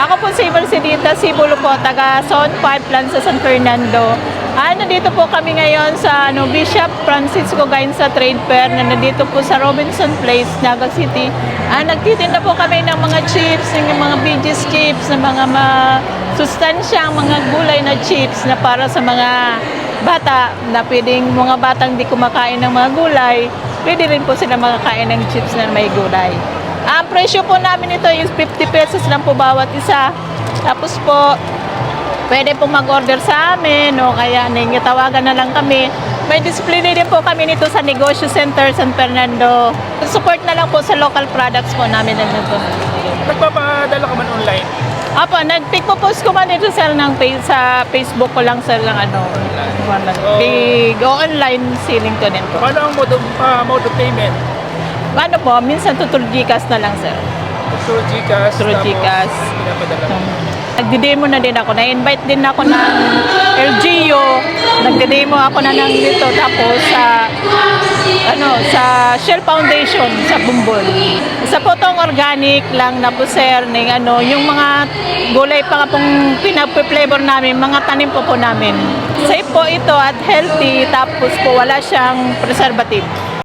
Ako po si Mercedita Sibulo po, taga Zone 5 Plan sa San Fernando. Nandito po kami ngayon sa Bishop Francisco Gainza Trade Fair na nandito po sa Robinson Place, Naga City. Nagtitinda po kami ng mga chips, ng mga BG's chips, ng mga sustansyang mga gulay na chips na para sa mga bata na pwedeng mga batang di kumakain ng mga gulay, pwede rin po sila makakain ng chips na may gulay. Ang presyo po namin ito is 50 pesos lang po bawat isa. Tapos po, pwede po mag-order sa amin o kaya tawagan na lang kami. May display din po kami nito sa Negosyo Center San Fernando. Support na lang po sa local products po namin na nito. Nagpapadala ka man online? Apo, nag-post ko man dito sir sa Facebook ko lang sir ng online selling to din po. Paano ang mode of payment? Ano po, minsan through GCash na lang sir. Through GCash? Through GCash. Pinapadala. Nagdi-demo na din ako. Na-invite din ako ng LGU. Nagdi-demo ako na ng dito. Tapos sa Shell Foundation sa Bumbol. Isa po tong organic lang na po sir. Yung mga gulay pa nga pong pinag-flavor namin, mga tanim po namin. Safe po ito at healthy. Tapos po wala siyang preservative.